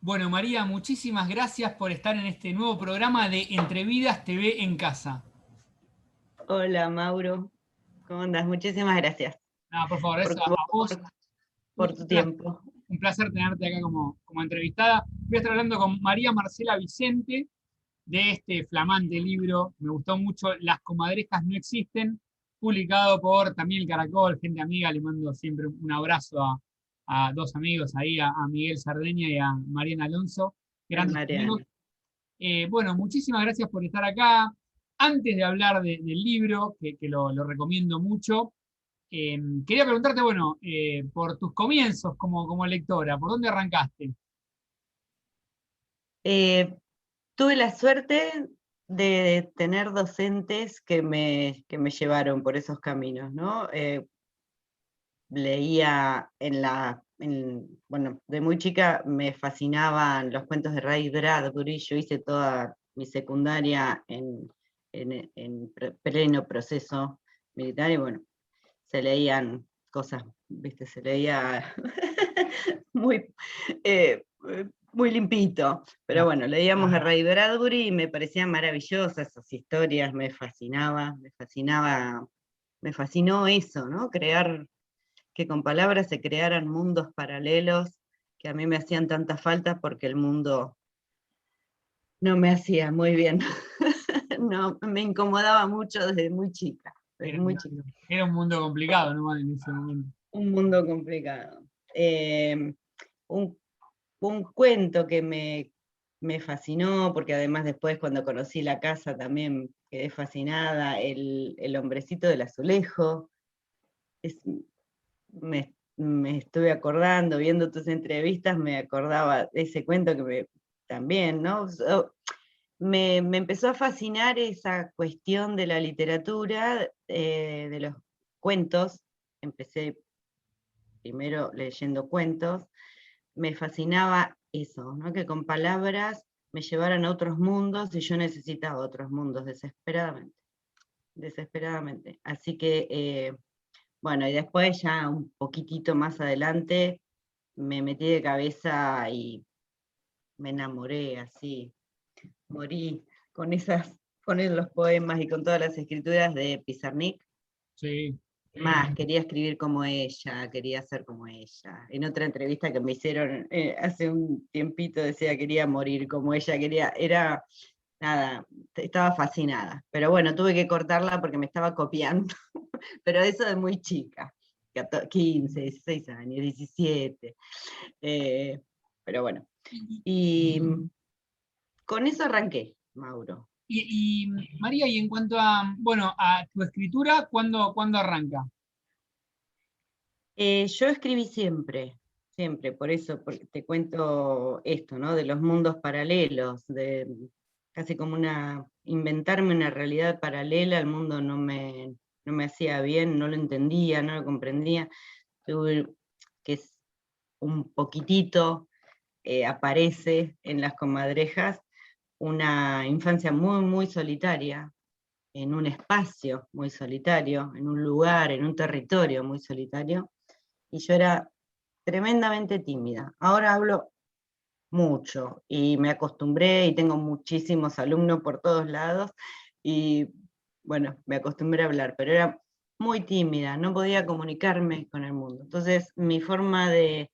Bueno, María, muchísimas gracias por estar en este nuevo programa de Entrevidas TV en Casa. Hola Mauro, ¿cómo andas? Muchísimas gracias Nada, por favor, eso por, a vos. por tu tiempo. Un placer tenerte acá como entrevistada. Voy a estar hablando con María Marcela Vicente de este flamante libro. Me gustó mucho, Las comadrejas no existen, publicado por también el Caracol, gente amiga. Le mando siempre un abrazo a dos amigos ahí, a Miguel Sardeña y a Mariana Alonso, grandes amigos. Mariana. Bueno, muchísimas gracias por estar acá. Antes de hablar del libro, que lo recomiendo mucho, quería preguntarte, bueno, por tus comienzos como lectora, ¿por dónde arrancaste? Eh, Tuve la suerte de tener docentes que me llevaron por esos caminos, ¿no? Leía bueno, de muy chica me fascinaban los cuentos de Ray Bradbury. Yo hice toda mi secundaria en pleno proceso militar y bueno, se leían cosas, viste, se leía muy, muy limpito, pero Claro. bueno, leíamos a Ray Bradbury y me parecían maravillosas esas historias, me fascinó eso, ¿no? Que con palabras se crearan mundos paralelos que a mí me hacían tanta falta porque el mundo no me hacía muy bien. No, me incomodaba mucho desde muy chica, desde Era, muy chica. era un mundo complicado, ¿no? En ese momento. Un mundo complicado. Un, un cuento que me fascinó, porque además después cuando conocí la casa también quedé fascinada, el hombrecito del azulejo. Es, me estuve acordando, viendo tus entrevistas, me acordaba de ese cuento también, ¿no? Me empezó a fascinar esa cuestión de la literatura, de los cuentos. Empecé primero leyendo cuentos, me fascinaba eso, ¿no? Que con palabras me llevaran a otros mundos y yo necesitaba otros mundos desesperadamente, desesperadamente. Así que, bueno, y después ya un poquitito más adelante me metí de cabeza y me enamoré así, morí con con los poemas y con todas las escrituras de Pizarnik. Sí. Más, quería escribir como ella, quería ser como ella. En otra entrevista que me hicieron hace un tiempito decía quería morir como ella, nada, estaba fascinada. Pero bueno, tuve que cortarla porque me estaba copiando. Pero eso de muy chica, 15, 16 años, 17. eh, pero bueno. Y con eso arranqué, Mauro. María, y en cuanto a, bueno, a tu escritura, ¿cuándo arranca? Yo escribí siempre, siempre, por eso porque te cuento esto, ¿no? De los mundos paralelos, de casi como inventarme una realidad paralela. El mundo no me hacía bien, no lo entendía, no lo comprendía. Tuve que es un poquitito, aparece en Las Comadrejas, una infancia muy, muy solitaria, en un espacio muy solitario, en un lugar, en un territorio muy solitario, y yo era tremendamente tímida. Ahora hablo mucho y me acostumbré y tengo muchísimos alumnos por todos lados y bueno, me acostumbré a hablar, pero era muy tímida, no podía comunicarme con el mundo. Entonces mi forma de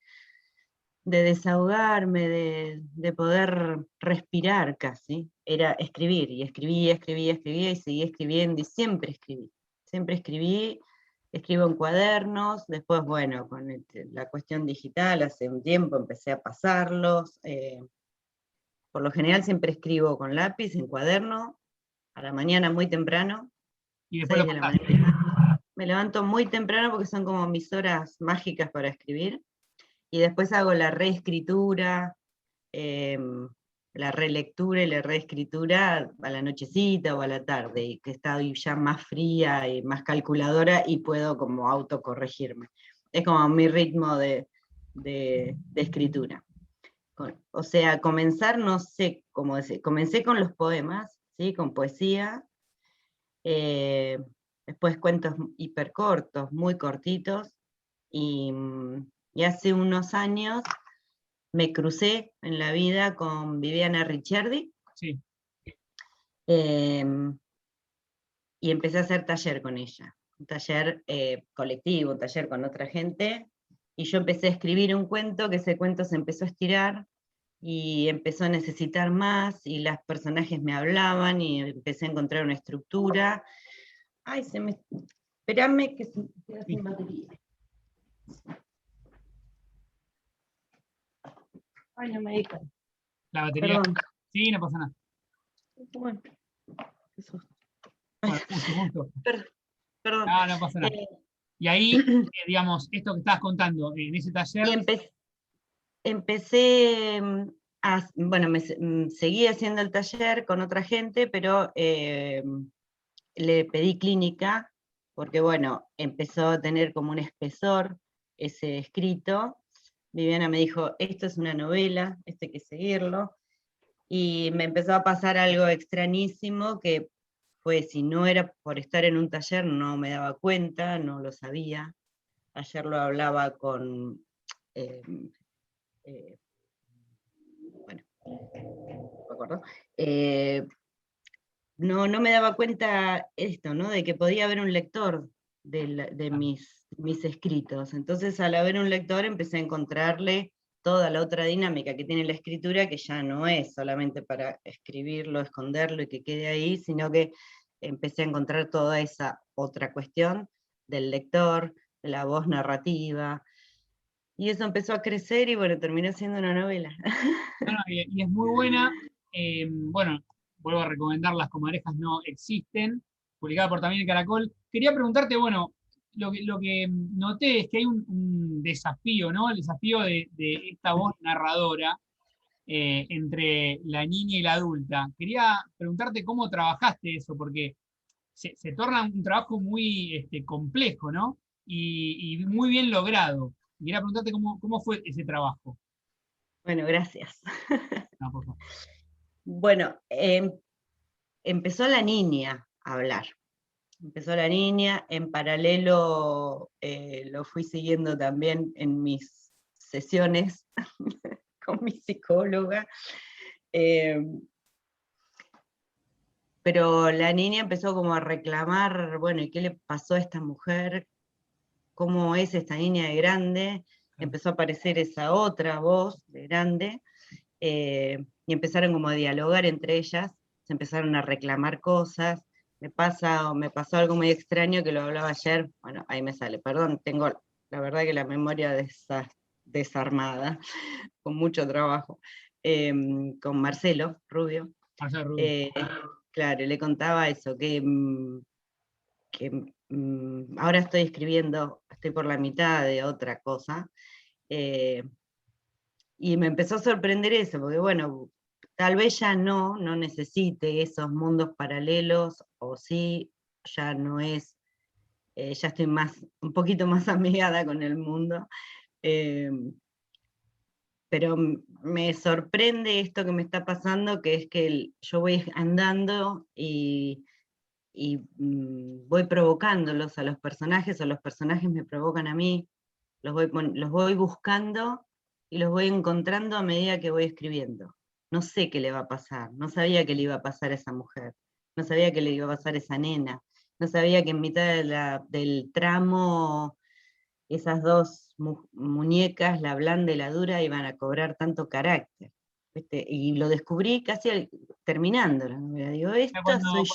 desahogarme, de poder respirar casi, era escribir, y escribía y seguí escribiendo y siempre escribí, escribo en cuadernos. Después, bueno, con la cuestión digital, hace un tiempo empecé a pasarlos. Por lo general siempre escribo con lápiz, en cuaderno, a la mañana muy temprano, Y después 6 lo de la pasás. mañana. Me levanto muy temprano porque son como mis horas mágicas para escribir, y después hago la reescritura, la relectura y la reescritura a la nochecita o a la tarde, y que estoy ya más fría y más calculadora y puedo como autocorregirme. Es como mi ritmo de escritura. O sea, comenzar, no sé cómo decir, comencé con los poemas, ¿sí? Con poesía, eh, después cuentos hipercortos, muy cortitos, y, y hace unos años me crucé en la vida con Viviana Ricciardi, Sí. y empecé a hacer taller con ella, un taller colectivo, un taller con otra gente, y yo empecé a escribir un cuento, que ese cuento se empezó a estirar, y empezó a necesitar más, y los personajes me hablaban, y empecé a encontrar una estructura. Ay, espérame que se me queda sin batería. Ay, no me di cuenta. La batería. Perdón. Sí, no pasa nada. Bueno, eso. Bueno, justo. Perdón. No, no pasa nada. Y ahí, digamos, esto que estabas contando, en ese taller. Y empecé bueno, seguí haciendo el taller con otra gente, pero le pedí clínica, porque bueno, empezó a tener como un espesor ese escrito. Viviana me dijo, esto es una novela, esto hay que seguirlo, y me empezó a pasar algo extrañísimo que fue, si no era por estar en un taller, no me daba cuenta, no lo sabía. Ayer lo hablaba con, bueno, no me acuerdo, no me daba cuenta esto, ¿no? De que podía haber un lector de mis escritos. Entonces, al haber un lector, empecé a encontrarle toda la otra dinámica que tiene la escritura, que ya no es solamente para escribirlo, esconderlo y que quede ahí, sino que empecé a encontrar toda esa otra cuestión del lector, de la voz narrativa, y eso empezó a crecer y bueno, terminó siendo una novela. Bueno, y es muy buena. Bueno, vuelvo a recomendar Las Comadrejas No Existen, publicada por también el Caracol. Quería preguntarte, bueno, lo que noté es que hay un desafío, ¿no? El desafío de esta voz narradora entre la niña y la adulta. Quería preguntarte cómo trabajaste eso, porque se torna un trabajo muy complejo, ¿no? Y muy bien logrado. Y quería preguntarte cómo fue ese trabajo. Bueno, gracias. No, por favor. Bueno, empezó la niña a hablar. Empezó la niña, en paralelo lo fui siguiendo también en mis sesiones con mi psicóloga. Pero la niña empezó como a reclamar, bueno, ¿y qué le pasó a esta mujer? ¿Cómo es esta niña de grande? Empezó a aparecer esa otra voz de grande, y empezaron como a dialogar entre ellas, se empezaron a reclamar cosas. Me pasó algo muy extraño que lo hablaba ayer, bueno, ahí me sale, perdón, tengo la verdad que la memoria desarmada, con mucho trabajo, con Marcelo Rubio. Marcelo Rubio. Claro, le contaba eso, ahora estoy escribiendo, estoy por la mitad de otra cosa, y me empezó a sorprender eso, porque bueno, tal vez ya no necesite esos mundos paralelos, o sí, ya no es, ya estoy un poquito más amigada con el mundo, eh, pero me sorprende esto que me está pasando, que es que yo voy andando y voy provocándolos a los personajes, o los personajes me provocan a mí, los voy buscando y los voy encontrando a medida que voy escribiendo. No sé qué le va a pasar, no sabía qué le iba a pasar a esa mujer, no sabía qué le iba a pasar a esa nena, no sabía que en mitad del tramo esas dos muñecas, la blanda y la dura, iban a cobrar tanto carácter. ¿Viste? Y lo descubrí casi terminando la novela. Digo, Sea, esto soy yo.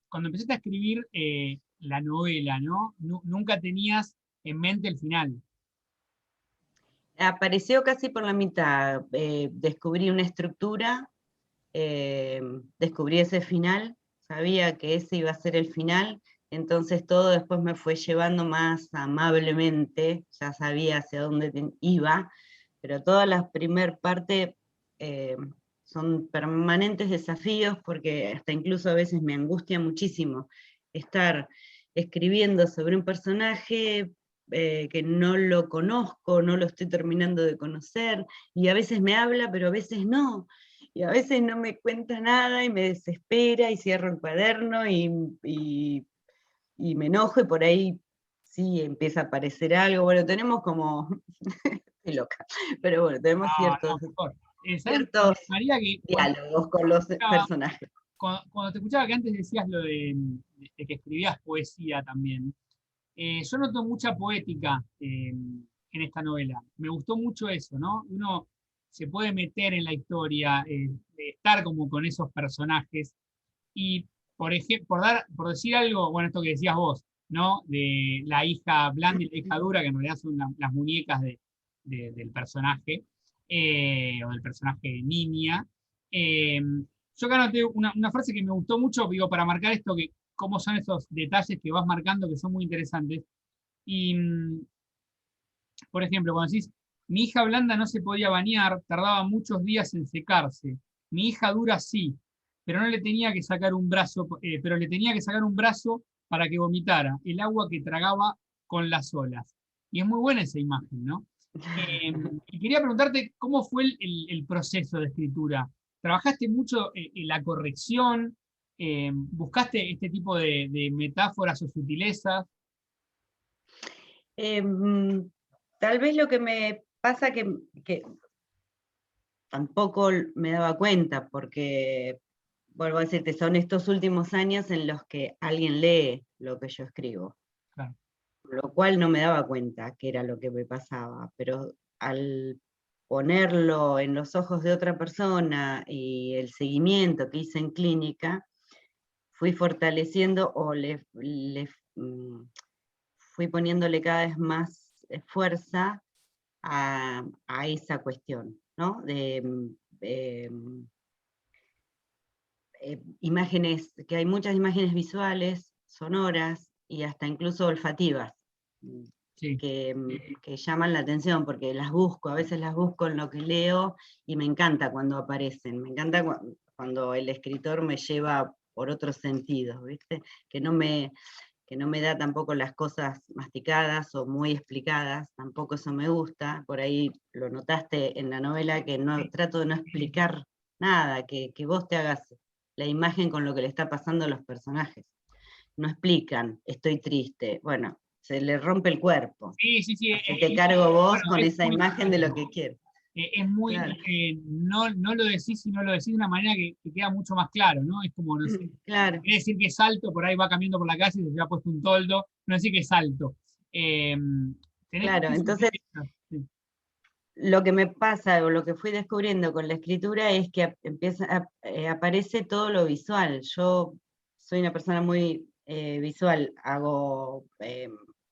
cuando empezaste a escribir la novela, ¿no? Nunca tenías en mente el final. Apareció casi por la mitad, descubrí una estructura, descubrí ese final, sabía que ese iba a ser el final, entonces todo después me fue llevando más amablemente, ya sabía hacia dónde iba, pero toda la primer parte son permanentes desafíos, porque hasta incluso a veces me angustia muchísimo estar escribiendo sobre un personaje que no lo conozco, no lo estoy terminando de conocer, y a veces me habla, pero a veces no, y a veces no me cuenta nada y me desespera y cierro el cuaderno y me enojo, y por ahí sí empieza a aparecer algo. Bueno, tenemos como estoy loca. Pero bueno, tenemos No, mejor. ¿Sabes, ciertos María, que diálogos con los personajes. cuando te escuchaba que antes decías lo de que escribías poesía también, yo noto mucha poética en esta novela. Me gustó mucho eso, ¿no? Uno se puede meter en la historia, estar como con esos personajes. Y, por ejemplo, por decir algo, bueno, esto que decías vos, ¿no? De la hija blanda y la hija dura, que en realidad son las muñecas del personaje, o del personaje niña. Yo acá noté una frase que me gustó mucho, digo, para marcar esto, que cómo son esos detalles que vas marcando que son muy interesantes. Y, por ejemplo, cuando decís, mi hija blanda no se podía bañar, tardaba muchos días en secarse. Mi hija dura sí, pero no le tenía que sacar un brazo, pero le tenía que sacar un brazo para que vomitara, el agua que tragaba con las olas. Y es muy buena esa imagen, ¿no? Y quería preguntarte cómo fue el proceso de escritura. ¿Trabajaste mucho en la corrección? ¿Buscaste este tipo de metáforas o sutilezas? Tal vez lo que me pasa que tampoco me daba cuenta, porque, vuelvo a decirte, son estos últimos años en los que alguien lee lo que yo escribo. Claro. Lo cual no me daba cuenta que era lo que me pasaba, pero al ponerlo en los ojos de otra persona y el seguimiento que hice en clínica, fui fortaleciendo o fui poniéndole cada vez más fuerza a esa cuestión, ¿no? Imágenes, que hay muchas imágenes visuales, sonoras y hasta incluso olfativas, Sí. que llaman la atención, porque las busco, a veces las busco en lo que leo y me encanta cuando aparecen, me encanta cuando el escritor me lleva por otros sentidos, ¿viste? Que no me da tampoco las cosas masticadas o muy explicadas, tampoco eso me gusta, por ahí lo notaste en la novela, que no trato de no explicar nada, que vos te hagas la imagen con lo que le está pasando a los personajes. No explican, estoy triste, bueno, se le rompe el cuerpo. Sí, sí, sí. Te cargo vos Bueno, con es esa muy imagen de lo que quiero. es muy, Claro. no, no lo decís y no lo decís de una manera que queda mucho más claro, ¿no? Es como, no sé, Claro, quiere decir que es alto, por ahí va caminando por la calle y se ha puesto un toldo, no decir que es alto. Tenés claro. Entonces, sí, lo que me pasa o lo que fui descubriendo con la escritura es que aparece todo lo visual. Yo soy una persona muy visual, hago,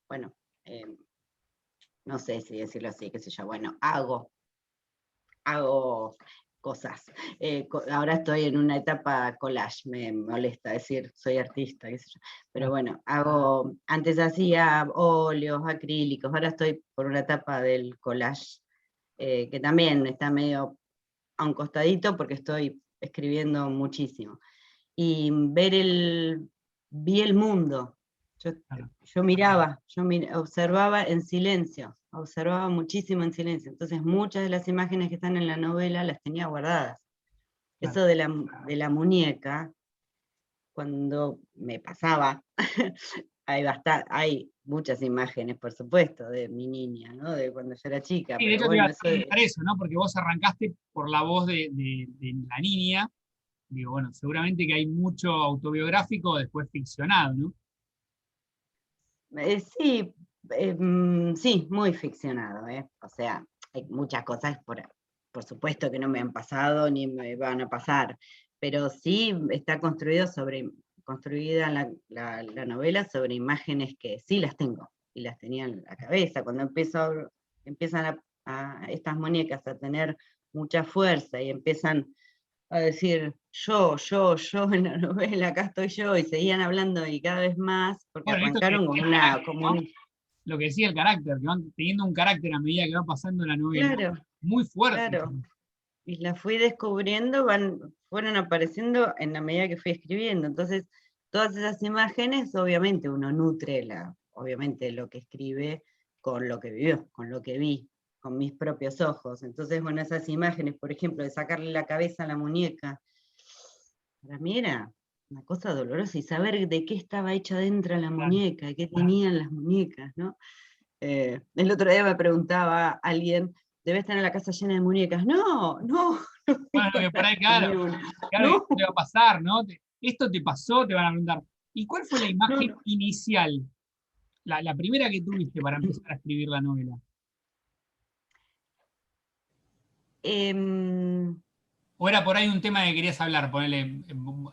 bueno, no sé si decirlo así, qué sé yo, bueno, hago cosas. Ahora estoy en una etapa collage, me molesta decir soy artista, qué sé yo. Pero bueno, antes hacía óleos, acrílicos, ahora estoy por una etapa del collage, que también está medio a un costadito porque estoy escribiendo muchísimo. Y vi el mundo. Yo miraba, observaba en silencio, observaba muchísimo en silencio. Entonces muchas de las imágenes que están en la novela las tenía guardadas. claro. Eso de la muñeca, cuando me pasaba, hay muchas imágenes, por supuesto, de mi niña, ¿no? De cuando yo era chica, Sí, de pero hecho te iba bueno, a preguntar eso, ¿no? Porque vos arrancaste por la voz de la niña. Digo, bueno, seguramente que hay mucho autobiográfico después ficcionado, ¿no? Sí, sí, muy ficcionado, ¿eh? O sea, hay muchas cosas por supuesto que no me han pasado ni me van a pasar, pero sí está construida la novela sobre imágenes que sí las tengo, y las tenía en la cabeza. Cuando empiezan estas muñecas a tener mucha fuerza y empiezan a decir yo en la novela, acá estoy yo, y seguían hablando y cada vez más, porque Bueno, esto que arrancaron decía el carácter, ¿no? Lo que decía el carácter, que van teniendo un carácter a medida que va pasando la novela, claro, muy fuerte. claro, y las fui descubriendo, fueron apareciendo en la medida que fui escribiendo, entonces todas esas imágenes, obviamente uno nutre obviamente lo que escribe con lo que vivió, con lo que vi, con mis propios ojos. Entonces, bueno, esas imágenes, por ejemplo, de sacarle la cabeza a la muñeca, para mí era una cosa dolorosa, y saber de qué estaba hecha dentro la Claro. muñeca, qué tenían las muñecas, ¿no? El otro día me preguntaba alguien debes tener la casa llena de muñecas. No, no, no Bueno, tengo que por ahí, ni claro, una. claro, No, ¿qué te va a pasar, no? Esto te pasó, te van a preguntar. ¿Y cuál fue la no, imagen no. inicial, la primera que tuviste para empezar a escribir la novela? Em, ¿O era por ahí un tema que querías hablar? Ponele,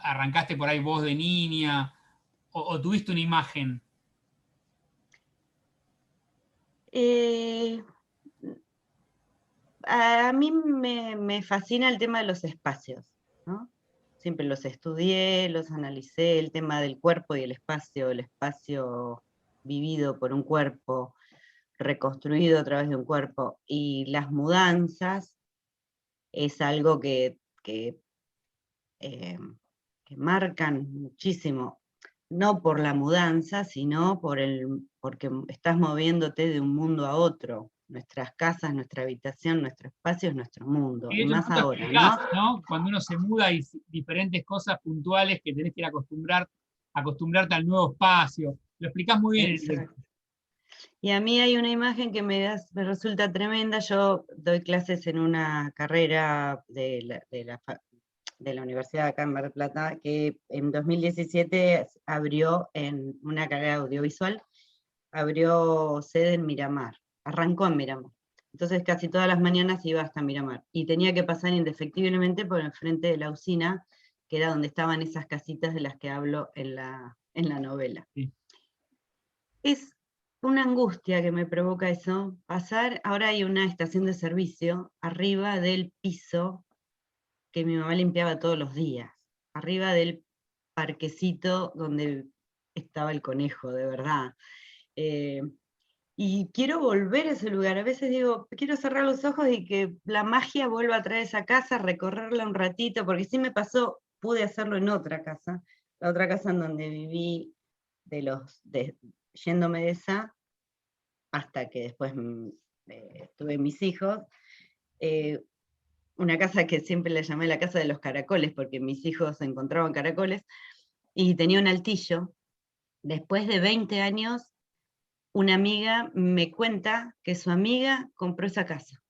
arrancaste por ahí vos de niña, o tuviste una imagen. eh, a mí me fascina el tema de los espacios, ¿no? Siempre los estudié, los analicé, el tema del cuerpo y el espacio vivido por un cuerpo, reconstruido a través de un cuerpo, y las mudanzas es algo eh, que marcan muchísimo, no por la mudanza, sino porque estás moviéndote de un mundo a otro. Nuestras casas, nuestra habitación, nuestro espacio es nuestro mundo, Y de y hecho, más tú lo ahora, explicás, ¿no? ¿no? Cuando uno se muda hay diferentes cosas puntuales que tenés que ir a acostumbrarte al nuevo espacio. Lo explicás muy bien en el texto. Exacto. Y a mí hay una imagen que me resulta tremenda. Yo doy clases en una carrera de la Universidad de acá en Mar del Plata, que en 2017 abrió en una carrera audiovisual, abrió sede en Miramar, arrancó en Miramar. Entonces casi todas las mañanas iba hasta Miramar, y tenía que pasar indefectiblemente por enfrente de la usina, que era donde estaban esas casitas de las que hablo en la novela. Sí. Es una angustia que me provoca eso, pasar, ahora hay una estación de servicio arriba del piso que mi mamá limpiaba todos los días, arriba del parquecito donde estaba el conejo, de verdad. Eh, y quiero volver a ese lugar. A veces digo, quiero cerrar los ojos y que la magia vuelva a traer esa casa, recorrerla un ratito, porque sí me pasó, pude hacerlo en otra casa, la otra casa en donde viví yéndome de esa, hasta que después tuve mis hijos. eh, una casa que siempre le llamé la casa de los caracoles, porque mis hijos encontraban caracoles, y tenía un altillo. Después de 20 años, una amiga me cuenta que su amiga compró esa casa.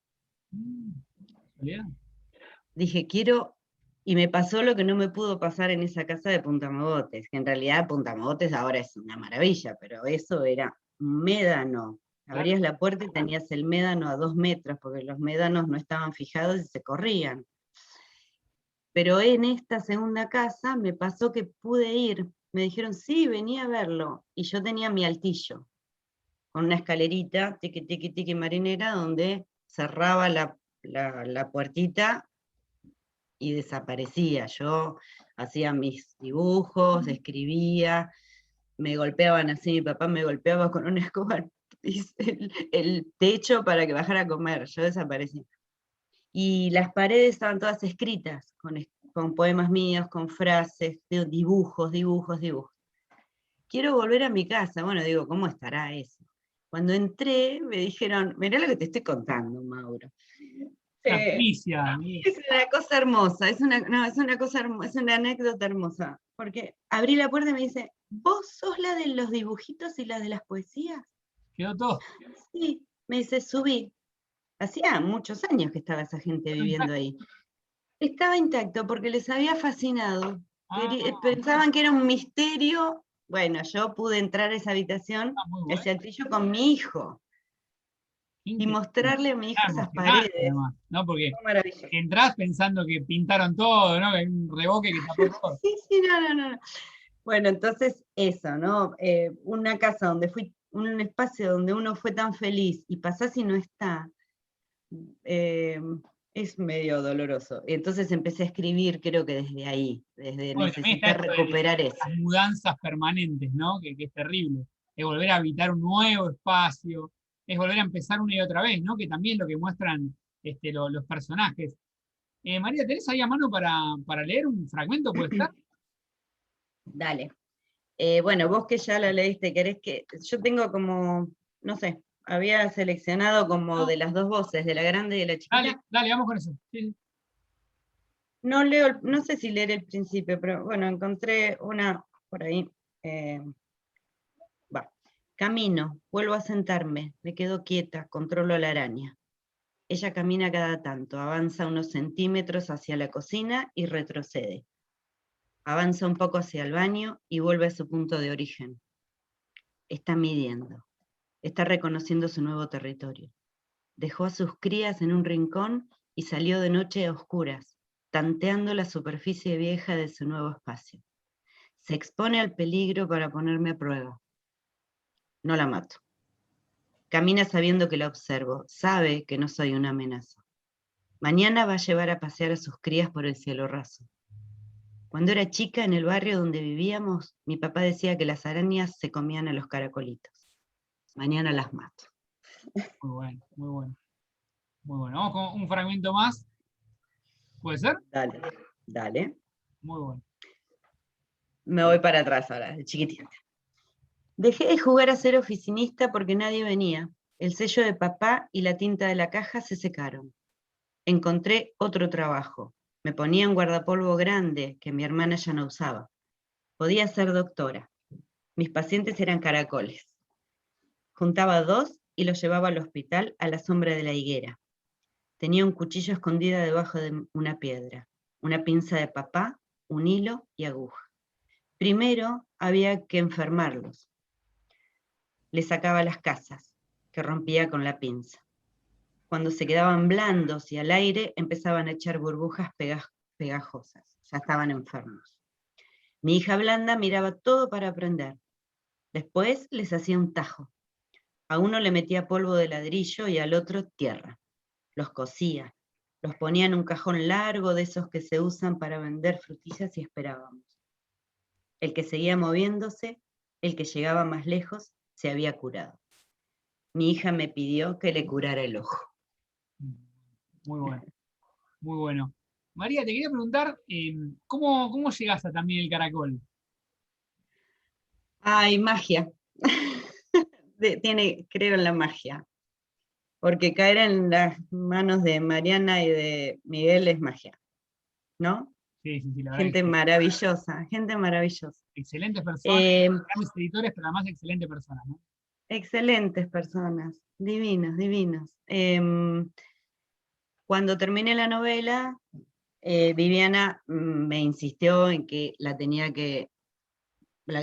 Bien. Dije, quiero, y me pasó lo que no me pudo pasar en esa casa de Punta Mogotes, que en realidad Punta Mogotes ahora es una maravilla, pero eso era un médano. Claro. Abrías la puerta y tenías el médano a 2 metros, porque los médanos no estaban fijados y se corrían. Pero en esta segunda casa me pasó que pude ir. Me dijeron, sí, venía a verlo. Y yo tenía mi altillo, con una escalerita, tiqui, tiqui, tiqui marinera, donde cerraba la puertita y desaparecía. Yo hacía mis dibujos, escribía, me golpeaban así, mi papá me golpeaba con una escoba el techo para que bajara a comer, yo desaparecía. Y las paredes estaban todas escritas, con poemas míos, con frases, dibujos, dibujos, dibujos. Quiero volver a mi casa. Bueno, digo, ¿cómo estará eso? Cuando entré, me dijeron, mirá lo que te estoy contando, Mauro. Una primicia. Es una cosa hermosa, no, es una cosa hermosa, es una anécdota hermosa. Porque abrí la puerta y me dice, ¿vos sos la de los dibujitos y la de las poesías? Quedó todo. Sí, me dice, subí. Hacía muchos años que estaba esa gente viviendo ahí. Estaba intacto porque les había fascinado. Ah, Pensaban que era un misterio. Bueno, yo pude entrar a esa habitación, muy bueno. ese altillo, con mi hijo y Increíble. mostrarle a mi hijo esas Emocionante, paredes. además, ¿no? Porque Fue maravilloso. entrás pensando que pintaron todo, ¿no? Que hay un reboque que tapó todo. Sí, sí, no, no, no. Bueno, entonces eso, ¿no? Una casa donde un espacio donde uno fue tan feliz y pasás y no está, eh, es medio doloroso. Entonces empecé a escribir, creo que desde ahí, desde Bueno, también está necesitar esto de recuperar eso. las mudanzas permanentes, ¿no? Que es terrible. Es volver a habitar un nuevo espacio, es volver a empezar una y otra vez, ¿no? Que también es lo que muestran los personajes. María Teresa, ¿hay a mano para leer un fragmento? ¿Puede estar? Dale. Bueno, vos que ya la leíste, querés que. Yo tengo como, no sé, había seleccionado como No, de las dos voces, de la grande y de la dale, chiquita. dale, vamos con eso. Sí, sí. No leo, no sé si leer el principio, pero bueno, encontré una por ahí. eh, Va. Camino, vuelvo a sentarme, me quedo quieta, controlo a la araña. ella camina cada tanto, avanza unos centímetros hacia la cocina y retrocede. Avanza un poco hacia el baño y vuelve a su punto de origen. Está midiendo, está reconociendo su nuevo territorio. Dejó a sus crías en un rincón y salió de noche a oscuras, tanteando la superficie vieja de su nuevo espacio. Se expone al peligro para ponerme a prueba. No la mato. Camina sabiendo que la observo, sabe que no soy una amenaza. Mañana va a llevar a pasear a sus crías por el cielo raso. Cuando era chica, en el barrio donde vivíamos, mi papá decía que las arañas se comían a los caracolitos. Mañana las mato. Muy bueno, muy bueno. Muy bueno. Vamos con un fragmento más. ¿Puede ser? Dale, dale. Muy bueno. Me voy para atrás ahora, de chiquitita. Dejé de jugar a ser oficinista porque nadie venía. El sello de papá y la tinta de la caja se secaron. Encontré otro trabajo. Me ponía un guardapolvo grande que mi hermana ya no usaba. Podía ser doctora. Mis pacientes eran caracoles. Juntaba 2 y los llevaba al hospital a la sombra de la higuera. Tenía un cuchillo escondido debajo de una piedra, una pinza de papá, un hilo y aguja. Primero había que enfermarlos. Les sacaba las casas, que rompía con la pinza. Cuando se quedaban blandos y al aire, empezaban a echar burbujas pegajosas. Ya estaban enfermos. Mi hija Blanda miraba todo para aprender. Después les hacía un tajo. A uno le metía polvo de ladrillo y al otro tierra. Los cosía. Los ponía en un cajón largo de esos que se usan para vender frutillas y esperábamos. El que seguía moviéndose, el que llegaba más lejos, se había curado. Mi hija me pidió que le curara el ojo. Muy bueno. Muy bueno. María, te quería preguntar, ¿cómo llegaste a también el caracol? Ay, magia. Creo en la magia. Porque caer en las manos de Mariana y de Miguel es magia, ¿no? Sí, sí, sí, la verdad Gente que maravillosa, gente maravillosa. excelentes personas, Eh, grandes editores, pero además excelentes personas, ¿no? Excelentes personas, divinos, divinos. Cuando terminé la novela, Viviana me insistió en que la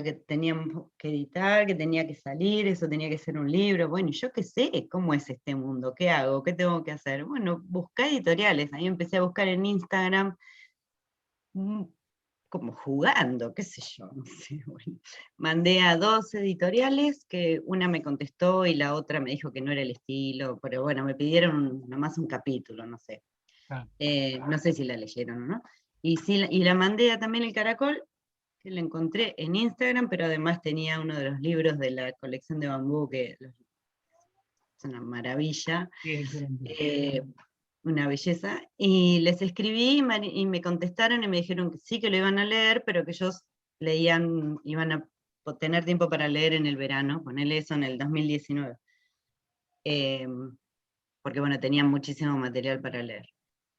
que teníamos que editar, que tenía que salir, eso tenía que ser un libro. Bueno, yo qué sé cómo es este mundo, qué hago, qué tengo que hacer. Bueno, buscá editoriales. Ahí empecé a buscar en Instagram, mm, como jugando, qué sé yo, no sé. Bueno, mandé a 2 editoriales, que una me contestó y la otra me dijo que no era el estilo, pero bueno, me pidieron nomás un capítulo, no sé. Claro. No sé si la leyeron o no. Y, sí, y la mandé a también El Caracol, que la encontré en Instagram, pero además tenía uno de los libros de la colección de Bambú, que es una maravilla, Sí, es excelente. una belleza. Y les escribí y me contestaron y me dijeron que sí, que lo iban a leer, pero que ellos iban a tener tiempo para leer en el verano, ponerle eso en el 2019. Porque bueno, tenían muchísimo material para leer.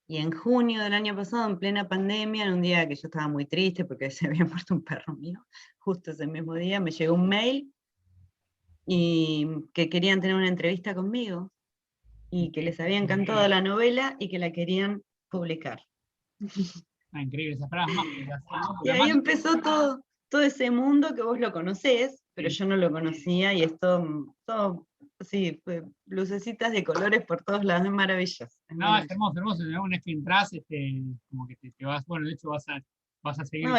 Y en junio del año pasado, en plena pandemia, en un día que yo estaba muy triste porque se había muerto un perro mío, justo ese mismo día me llegó un mail y que querían tener una entrevista conmigo y que les había encantado la novela y que la querían publicar. Ah, increíble, esas palabras mágicas, ¿sí, no? Y Porque ahí además, empezó todo ese mundo que vos lo conocés, pero sí. yo no lo conocía y es todo sí, lucecitas de colores por todos lados, es maravilloso. Es No, es maravilloso. hermoso, hermoso. Una vez que entras, como que te vas, bueno, de hecho vas a seguir. No,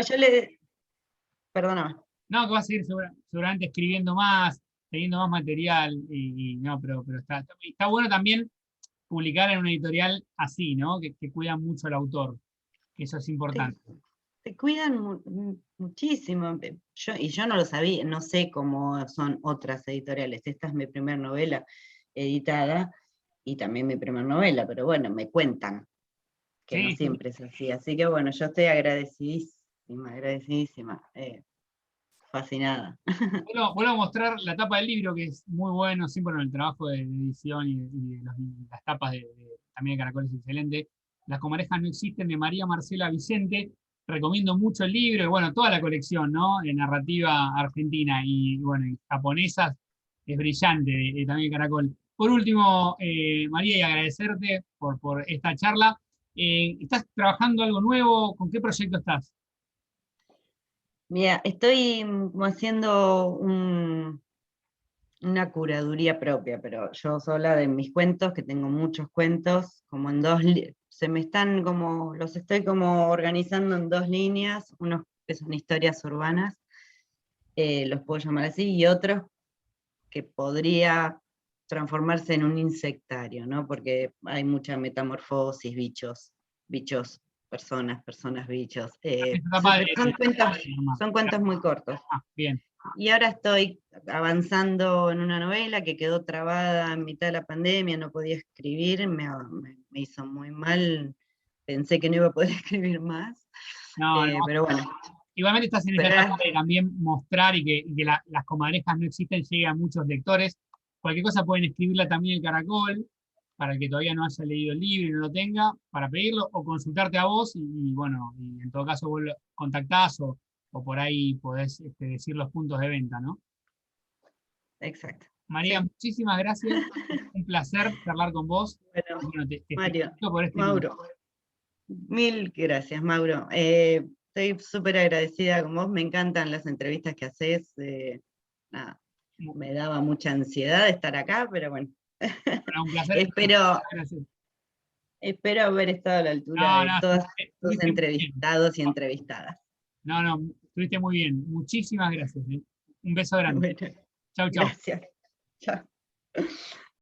perdóname. No, que vas a seguir seguramente escribiendo más, teniendo más material, no, pero está bueno también publicar en una editorial así, ¿no? Que cuida mucho al autor, que eso es Te, importante. te cuidan muchísimo. Yo no lo sabía, no sé cómo son otras editoriales. Esta es mi primera novela editada y también mi primera novela, pero bueno, me cuentan que no Sí, sí. siempre es así. Así que bueno, yo estoy agradecidísima, agradecidísima, fascinada. Vuelvo a mostrar la tapa del libro, que es muy bueno, siempre en el trabajo de edición y de las tapas también de Caracol es excelente. Las comarejas no existen, de María Marcela Vicente. Recomiendo mucho el libro y bueno, toda la colección, ¿no? De narrativa argentina y bueno, y japonesas, es brillante, también Caracol. por último, María, y agradecerte por esta charla. ¿Estás trabajando algo nuevo? ¿Con qué proyecto estás? Mira, estoy como haciendo una curaduría propia, pero yo sola de mis cuentos, que tengo muchos cuentos, como en se me están como, los estoy como organizando en dos líneas, unos que son historias urbanas, los puedo llamar así, y otros que podría transformarse en un insectario, ¿no? Porque hay mucha metamorfosis, bichos, personas, bichos. Esta etapa Son cuentos muy cortos. Bien. Y ahora estoy avanzando en una novela que quedó trabada en mitad de la pandemia, no podía escribir, me hizo muy mal, pensé que no iba a poder escribir más, No, no. pero bueno. Igualmente estás en esta etapa de también mostrar y que las comadrejas no existen, llegue a muchos lectores. Cualquier cosa pueden escribirla también en Caracol, para el que todavía no haya leído el libro y no lo tenga, para pedirlo, o consultarte a vos, y bueno, y en todo caso vos lo contactás o por ahí podés decir los puntos de venta, ¿no? Exacto. María, Sí. muchísimas gracias. Un placer charlar con vos. Bueno, Bueno, te Mario, felicito por este libro. Mauro, mil gracias, Mauro. Estoy súper agradecida con vos, me encantan las entrevistas que haces. Nada, me daba mucha ansiedad estar acá, pero bueno. Bueno, un placer. Gracias. Espero haber estado a la altura No, de no, todos los estuviste muy bien. entrevistados y entrevistadas. No, no, estuviste muy bien. Muchísimas gracias. Un beso grande. Bueno, Chau, chau. gracias. Chao.